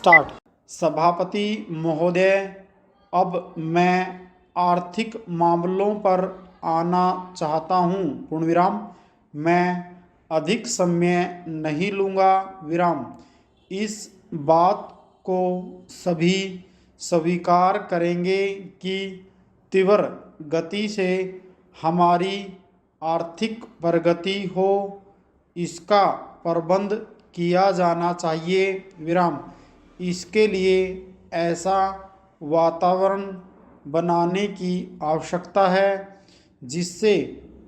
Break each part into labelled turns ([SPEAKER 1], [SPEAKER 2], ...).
[SPEAKER 1] Start. सभापति महोदय, अब मैं आर्थिक मामलों पर आना चाहता हूँ। पूर्णविराम। मैं अधिक समय नहीं लूँगा। विराम। इस बात को सभी स्वीकार करेंगे कि तीव्र गति से हमारी आर्थिक प्रगति हो, इसका प्रबंध किया जाना चाहिए। विराम। इसके लिए ऐसा वातावरण बनाने की आवश्यकता है जिससे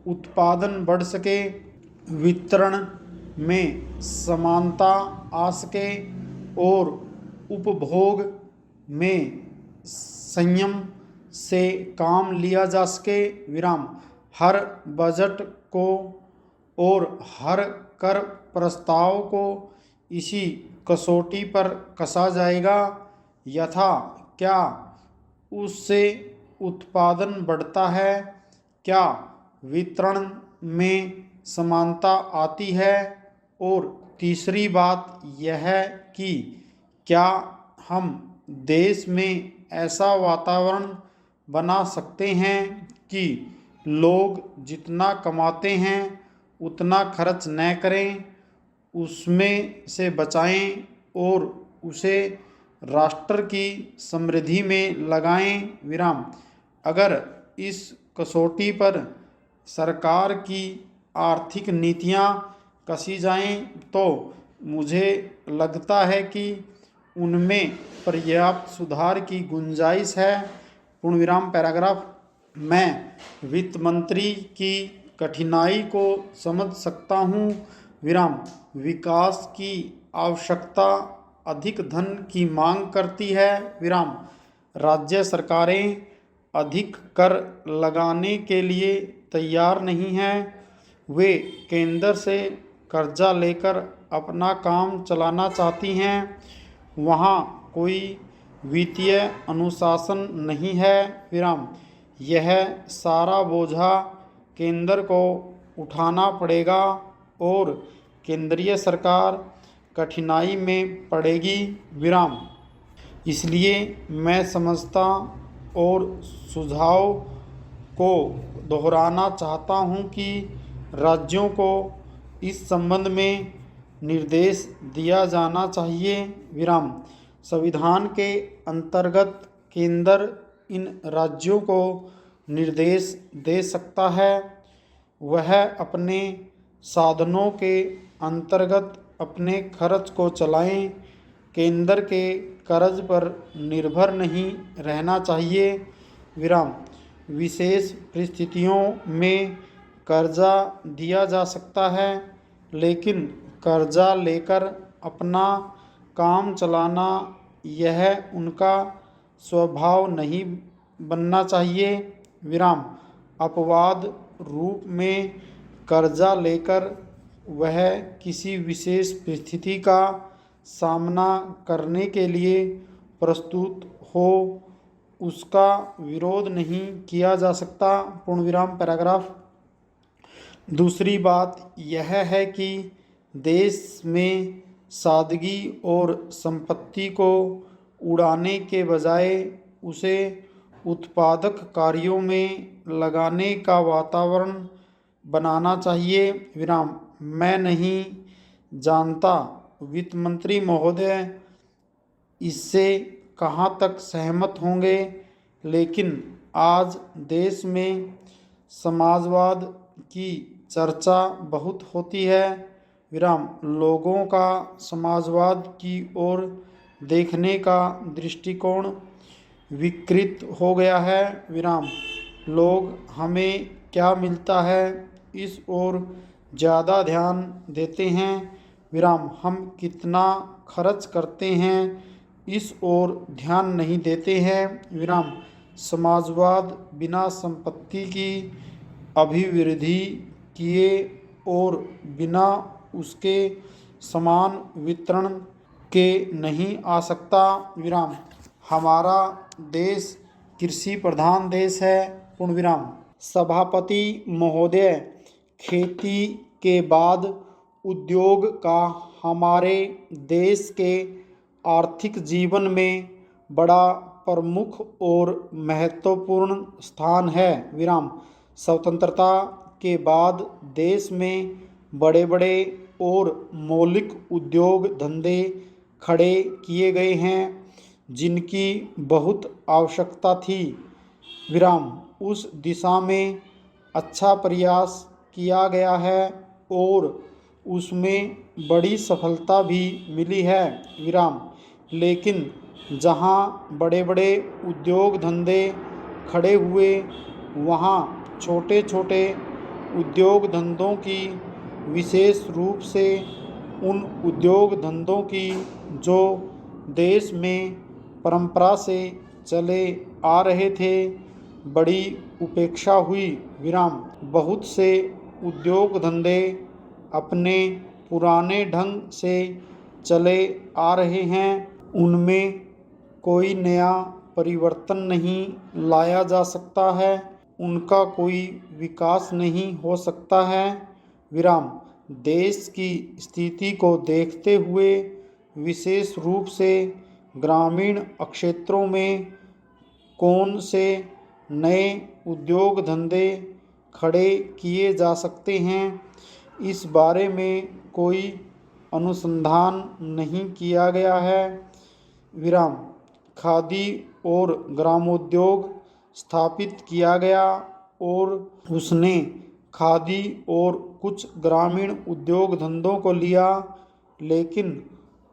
[SPEAKER 1] उत्पादन बढ़ सके, वितरण में समानता आ सके और उपभोग में संयम से काम लिया जा सके। विराम। हर बजट को और हर कर प्रस्ताव को इसी कसौटी पर कसा जाएगा। यथा क्या उससे उत्पादन बढ़ता है, क्या वितरण में समानता आती है, और तीसरी बात यह कि क्या हम देश में ऐसा वातावरण बना सकते हैं कि लोग जितना कमाते हैं उतना खर्च न करें, उसमें से बचाएं और उसे राष्ट्र की समृद्धि में लगाएं। विराम। अगर इस कसौटी पर सरकार की आर्थिक नीतियां कसी जाएं तो मुझे लगता है कि उनमें पर्याप्त सुधार की गुंजाइश है। पूर्णविराम। पैराग्राफ। मैं वित्त मंत्री की कठिनाई को समझ सकता हूँ। विराम। विकास की आवश्यकता अधिक धन की मांग करती है। विराम। राज्य सरकारें अधिक कर लगाने के लिए तैयार नहीं हैं। वे केंद्र से कर्जा लेकर अपना काम चलाना चाहती हैं। वहाँ कोई वित्तीय अनुशासन नहीं है। विराम। यह सारा बोझा केंद्र को उठाना पड़ेगा और केंद्रीय सरकार कठिनाई में पड़ेगी। विराम। इसलिए मैं समझता और सुझाव को दोहराना चाहता हूँ कि राज्यों को इस संबंध में निर्देश दिया जाना चाहिए। विराम। संविधान के अंतर्गत केंद्र इन राज्यों को निर्देश दे सकता है। वह अपने साधनों के अंतर्गत अपने खर्च को चलाएं। केंद्र के कर्ज पर निर्भर नहीं रहना चाहिए। विराम। विशेष परिस्थितियों में कर्जा दिया जा सकता है, लेकिन कर्जा लेकर अपना काम चलाना यह उनका स्वभाव नहीं बनना चाहिए। विराम। अपवाद रूप में कर्जा लेकर वह किसी विशेष परिस्थिति का सामना करने के लिए प्रस्तुत हो, उसका विरोध नहीं किया जा सकता। पूर्णविराम। पैराग्राफ। दूसरी बात यह है कि देश में सादगी और संपत्ति को उड़ाने के बजाय उसे उत्पादक कार्यों में लगाने का वातावरण बनाना चाहिए। विराम। मैं नहीं जानता वित्त मंत्री महोदय इससे कहाँ तक सहमत होंगे, लेकिन आज देश में समाजवाद की चर्चा बहुत होती है। विराम। लोगों का समाजवाद की ओर देखने का दृष्टिकोण विकृत हो गया है। विराम। लोग हमें क्या मिलता है इस ओर ज़्यादा ध्यान देते हैं। विराम। हम कितना खर्च करते हैं इस ओर ध्यान नहीं देते हैं। विराम। समाजवाद बिना संपत्ति की अभिवृद्धि किए और बिना उसके समान वितरण के नहीं आ सकता। विराम। हमारा देश कृषि प्रधान देश है। पूर्णविराम। सभापति महोदय, खेती के बाद उद्योग का हमारे देश के आर्थिक जीवन में बड़ा प्रमुख और महत्वपूर्ण स्थान है। विराम। स्वतंत्रता के बाद देश में बड़े बड़े और मौलिक उद्योग धंधे खड़े किए गए हैं जिनकी बहुत आवश्यकता थी। विराम। उस दिशा में अच्छा प्रयास किया गया है और उसमें बड़ी सफलता भी मिली है। विराम। लेकिन जहाँ बड़े बड़े उद्योग धंधे खड़े हुए वहाँ छोटे छोटे उद्योग धंधों की, विशेष रूप से उन उद्योग धंधों की जो देश में परंपरा से चले आ रहे थे, बड़ी उपेक्षा हुई। विराम। बहुत से उद्योग धंधे अपने पुराने ढंग से चले आ रहे हैं, उनमें कोई नया परिवर्तन नहीं लाया जा सकता है, उनका कोई विकास नहीं हो सकता है। विराम। देश की स्थिति को देखते हुए विशेष रूप से ग्रामीण क्षेत्रों में कौन से नए उद्योग धंधे खड़े किए जा सकते हैं, इस बारे में कोई अनुसंधान नहीं किया गया है। विराम। खादी और ग्रामोद्योग स्थापित किया गया और उसने खादी और कुछ ग्रामीण उद्योग धंधों को लिया, लेकिन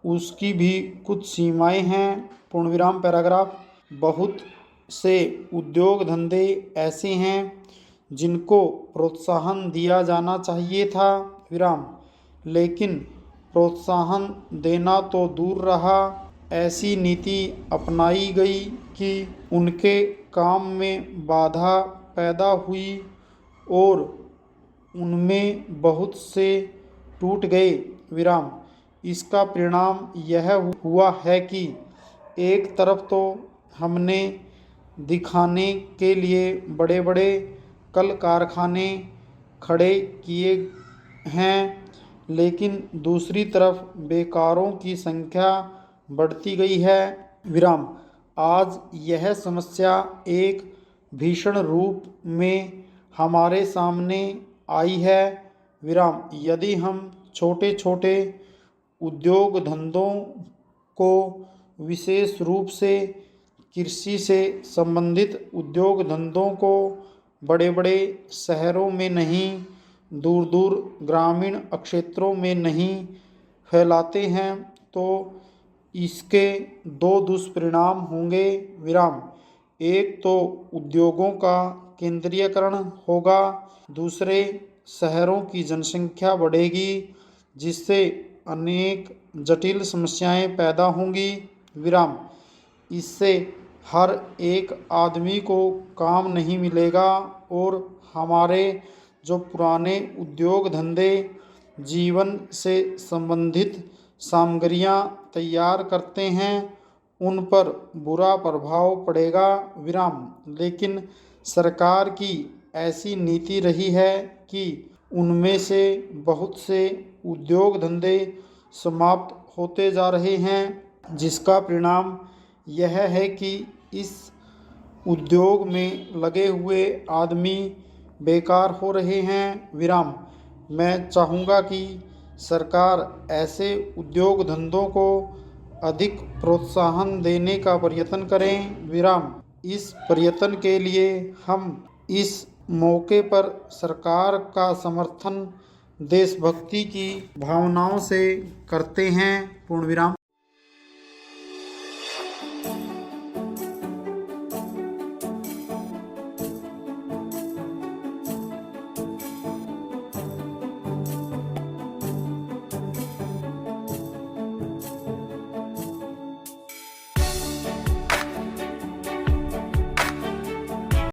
[SPEAKER 1] उसकी भी कुछ सीमाएं हैं। पूर्णविराम पैराग्राफ। बहुत से उद्योग धंधे ऐसे हैं जिनको प्रोत्साहन दिया जाना चाहिए था। विराम। लेकिन प्रोत्साहन देना तो दूर रहा, ऐसी नीति अपनाई गई कि उनके काम में बाधा पैदा हुई और उनमें बहुत से टूट गए। विराम। इसका परिणाम यह हुआ है कि एक तरफ तो हमने दिखाने के लिए बड़े बड़े कल कारखाने खड़े किए हैं, लेकिन दूसरी तरफ बेकारों की संख्या बढ़ती गई है। विराम। आज यह समस्या एक भीषण रूप में हमारे सामने आई है। विराम। यदि हम छोटे छोटे उद्योग धंधों को, विशेष रूप से कृषि से संबंधित उद्योग धंधों को बड़े बड़े शहरों में नहीं, दूर दूर ग्रामीण क्षेत्रों में नहीं फैलाते हैं, तो इसके दो दुष्परिणाम होंगे। विराम। एक तो उद्योगों का केंद्रीयकरण होगा, दूसरे शहरों की जनसंख्या बढ़ेगी, जिससे अनेक जटिल समस्याएं पैदा होंगी। विराम। इससे हर एक आदमी को काम नहीं मिलेगा और हमारे जो पुराने उद्योग धंधे जीवन से संबंधित सामग्रियां तैयार करते हैं, उन पर बुरा प्रभाव पड़ेगा। विराम। लेकिन सरकार की ऐसी नीति रही है कि उनमें से बहुत से उद्योग धंधे समाप्त होते जा रहे हैं, जिसका परिणाम यह है कि इस उद्योग में लगे हुए आदमी बेकार हो रहे हैं। विराम। मैं चाहूँगा कि सरकार ऐसे उद्योग धंधों को अधिक प्रोत्साहन देने का प्रयत्न करें। विराम। इस प्रयत्न के लिए हम इस मौके पर सरकार का समर्थन देशभक्ति की भावनाओं से करते हैं। पूर्णविराम।